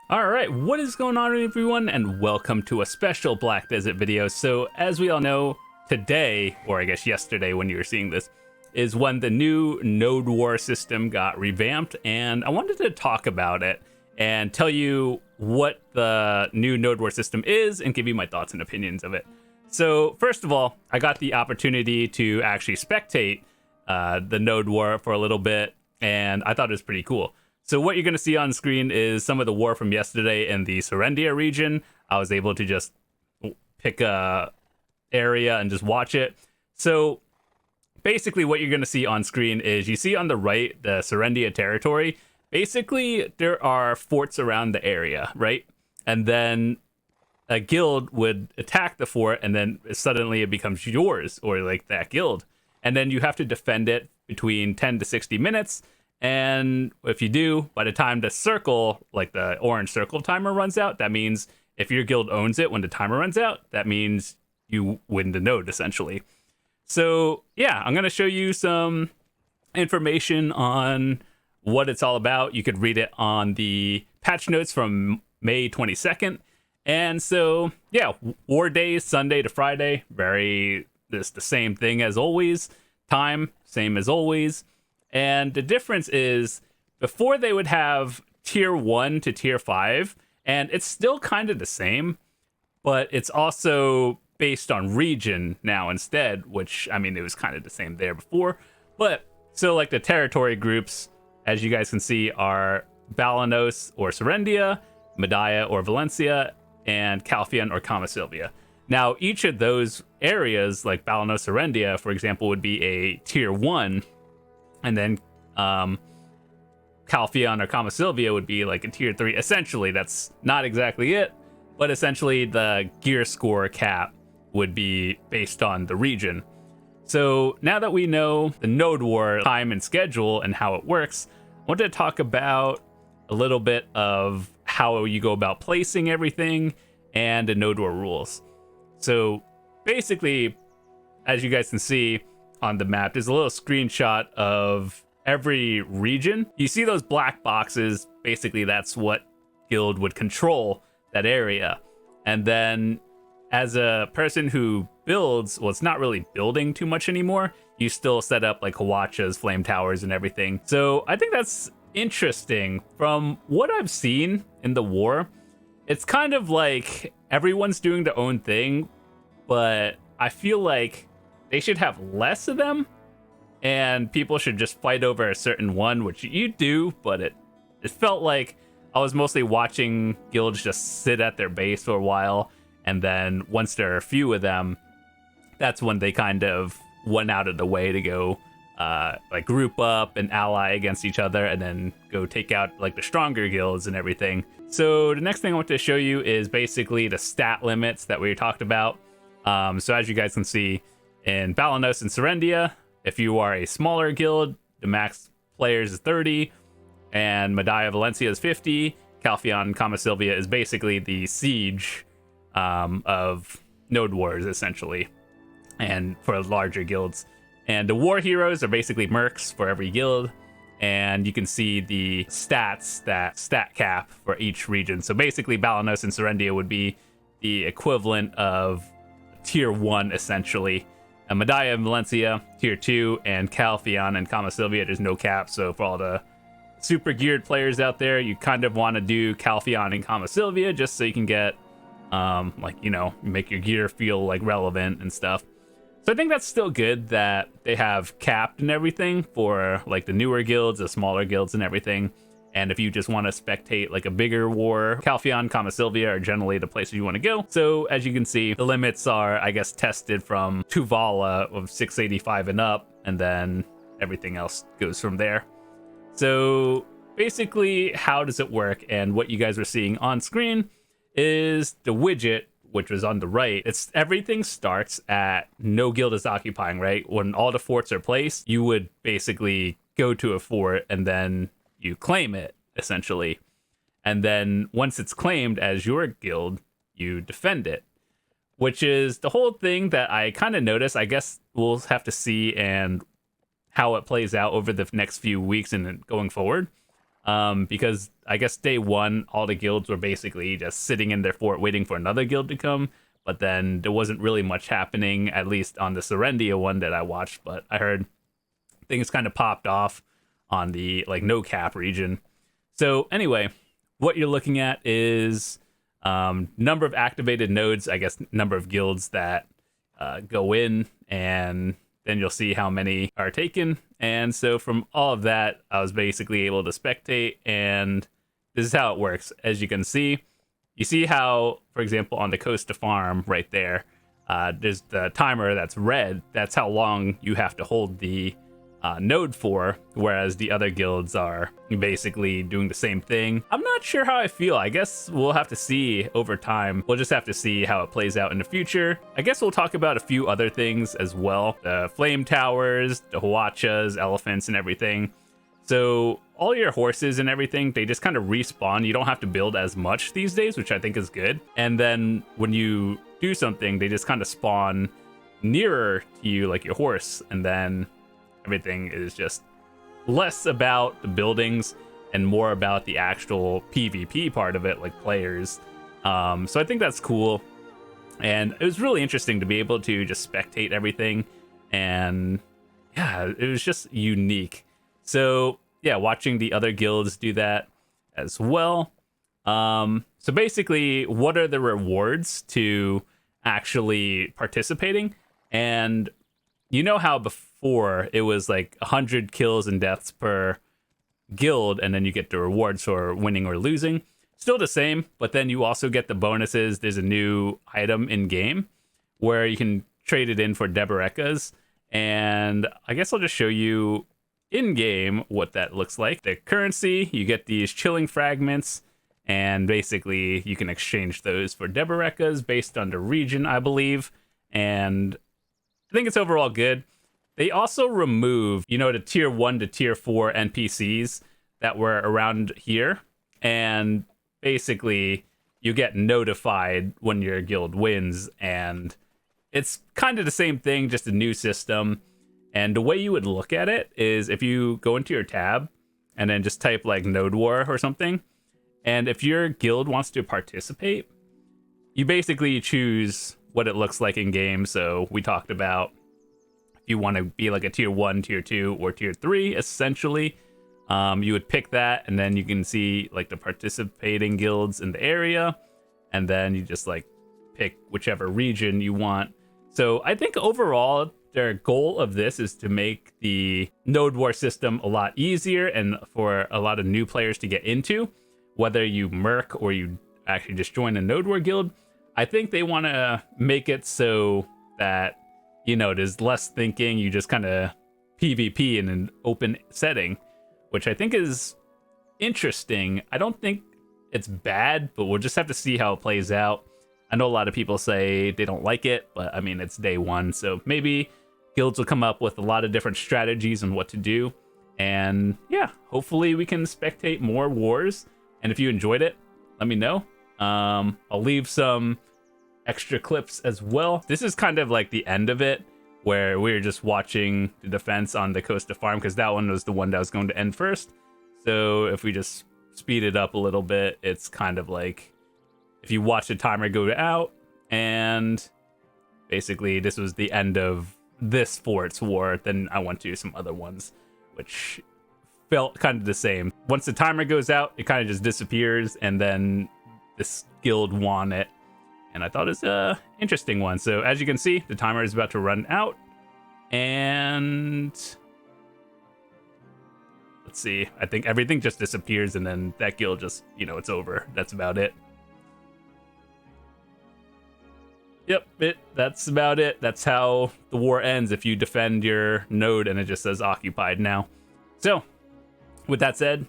All right, what is going on, everyone, and welcome to a special Black Desert video. So, as we all know, today, or I guess yesterday when you were seeing this, is when the new Node War system got revamped, and I wanted to talk about it and tell you what the new Node War system is and give you my thoughts and opinions of it. So, first of all, I got the opportunity to actually spectate the Node War for a little bit, and I thought it was pretty cool. So what you're going to see on screen is some of the war from yesterday in the Serendia region. I was able to just pick a area and just watch it. So basically what you're going to see on screen is you see on the right, the Serendia territory. Basically, there are forts around the area, right? And then a guild would attack the fort, and then suddenly it becomes yours, or like that guild. And then you have to defend it between 10 to 60 minutes. And if you do, by the time the circle, like the orange circle timer runs out, that means if your guild owns it when the timer runs out, that means you win the node, essentially. So, yeah, I'm going to show you some information on what it's all about. You could read it on the patch notes from May 22nd. And so, yeah, war days, Sunday to Friday, it's the same thing as always. Time, same as always. And the difference is before they would have tier 1 to tier 5, and it's still kind of the same, but it's also based on region now instead, which, I mean, it was kind of the same there before. But so like the territory groups, as you guys can see, are Balanos or Serendia, Medaya or Valencia, and Calphion or Camasilvia. Now, each of those areas, like Balanos, Serendia, for example, would be a tier 1. And then Calphion or Camasilvia would be like a tier 3. Essentially, that's not exactly it, but essentially the gear score cap would be based on the region. So now that we know the Node War time and schedule and how it works, I want to talk about a little bit of how you go about placing everything and the Node War rules. So basically, as you guys can see on the map, there's a little screenshot of every region. You see those black boxes, basically that's what guild would control that area. And then as a person who builds, well, it's not really building too much anymore, you still set up like Hawachas, flame towers, and everything. So I think that's interesting. From what I've seen in the war, it's kind of like everyone's doing their own thing, but I feel like they should have less of them, and people should just fight over a certain one, which you do, but it felt like I was mostly watching guilds just sit at their base for a while, and then once there are a few of them, that's when they kind of went out of the way to go like group up and ally against each other, and then go take out like the stronger guilds and everything. So the next thing I want to show you is basically the stat limits that we talked about. So as you guys can see, in Balanos and Serendia, if you are a smaller guild, the max players is 30, and Medaya Valencia is 50. Calphion Camasilvia is basically the siege of Node Wars, essentially, and for larger guilds. And the war heroes are basically mercs for every guild, and you can see the stats, that stat cap for each region. So basically, Balanos and Serendia would be the equivalent of tier 1, essentially. Medaya and Valencia, tier 2, and Calphion and Camasilvia, there's no cap. So for all the super geared players out there, you kind of want to do Calphion and Camasilvia just so you can get, like, you know, make your gear feel like relevant and stuff. So I think that's still good that they have capped and everything for like the newer guilds, the smaller guilds and everything. And if you just want to spectate like a bigger war, Calphion, Camasilvia are generally the places you want to go. So as you can see, the limits are, I guess, tested from Tuvala of 685 and up, and then everything else goes from there. So basically, how does it work? And what you guys are seeing on screen is the widget, which was on the right. It's everything starts at no guild is occupying, right? When all the forts are placed, you would basically go to a fort and then you claim it, essentially. And then once it's claimed as your guild, you defend it, which is the whole thing that I kind of noticed. I guess we'll have to see and how it plays out over the next few weeks and going forward. because I guess day one, all the guilds were basically just sitting in their fort waiting for another guild to come. But then there wasn't really much happening, at least on the Serendia one that I watched. But I heard things kind of popped off on the like no cap region. So anyway, what you're looking at is number of activated nodes, I guess number of guilds that go in, and then you'll see how many are taken. And so from all of that, I was basically able to spectate, and this is how it works. As you can see, you see how, for example, on the Coast to Farm right there, there's the timer that's red. That's how long you have to hold the node for, whereas the other guilds are basically doing the same thing. I'm not sure how I feel. I guess we'll have to see over time. We'll just have to see how it plays out in the future. I guess we'll talk about a few other things as well. The flame towers, the huachas, elephants, and everything. So all your horses and everything, they just kind of respawn. You don't have to build as much these days, which I think is good. And then when you do something, they just kind of spawn nearer to you, like your horse, and then everything is just less about the buildings and more about the actual PvP part of it, like players. So I think that's cool. And it was really interesting to be able to just spectate everything. And yeah, it was just unique. So yeah, watching the other guilds do that as well. So basically, what are the rewards to actually participating? And you know how before it was like 100 kills and deaths per guild, and then you get the rewards for winning or losing. Still the same, but then you also get the bonuses. There's a new item in game where you can trade it in for Deberekas. And I guess I'll just show you in game what that looks like. The currency, you get these chilling fragments, and basically you can exchange those for Deberekas based on the region, I believe. And I think it's overall good. They also removed, the tier 1 to tier 4 NPCs that were around here. And basically, you get notified when your guild wins. And it's kind of the same thing, just a new system. And the way you would look at it is if you go into your tab and then just type like Node War or something. And if your guild wants to participate, you basically choose what it looks like in game. So we talked about if you want to be like a tier 1, tier 2, or tier 3, essentially, you would pick that, and then you can see like the participating guilds in the area, and then you just like pick whichever region you want. So I think overall, their goal of this is to make the Node War system a lot easier and for a lot of new players to get into, whether you merc or you actually just join a Node War guild. I think they want to make it so that, there's less thinking. You just kind of PvP in an open setting, which I think is interesting. I don't think it's bad, but we'll just have to see how it plays out. I know a lot of people say they don't like it, but I mean, it's day one. So maybe guilds will come up with a lot of different strategies on what to do. And yeah, hopefully we can spectate more wars. And if you enjoyed it, let me know. I'll leave some extra clips as well. This is kind of like the end of it, where we were just watching the defense on the Coast to Farm, because that one was the one that was going to end first. So if we just speed it up a little bit, it's kind of like if you watch the timer go out, and basically this was the end of this fort's war. Then I went to some other ones, which felt kind of the same. Once the timer goes out, it kind of just disappears, and then this guild won it. And I thought it's a interesting one. So as you can see, the timer is about to run out. And let's see. I think everything just disappears, and then that guild just, it's over. That's about it. Yep, that's about it. That's how the war ends if you defend your node and it just says occupied now. So, with that said,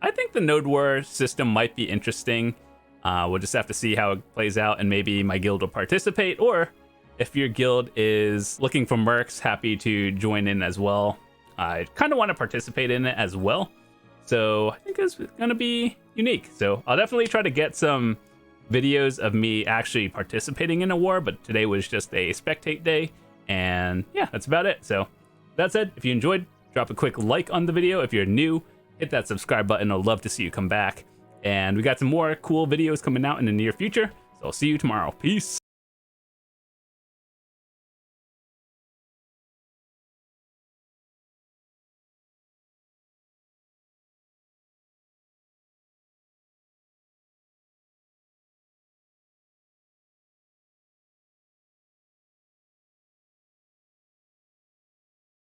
I think the node war system might be interesting. We'll just have to see how it plays out, and maybe my guild will participate, or if your guild is looking for mercs, happy to join in as well. I kind of want to participate in it as well, so I think it's going to be unique. So I'll definitely try to get some videos of me actually participating in a war, but today was just a spectate day, and yeah, that's about it. So that said, if you enjoyed, drop a quick like on the video. If you're new, hit that subscribe button. I'd love to see you come back. And we got some more cool videos coming out in the near future. So I'll see you tomorrow. Peace.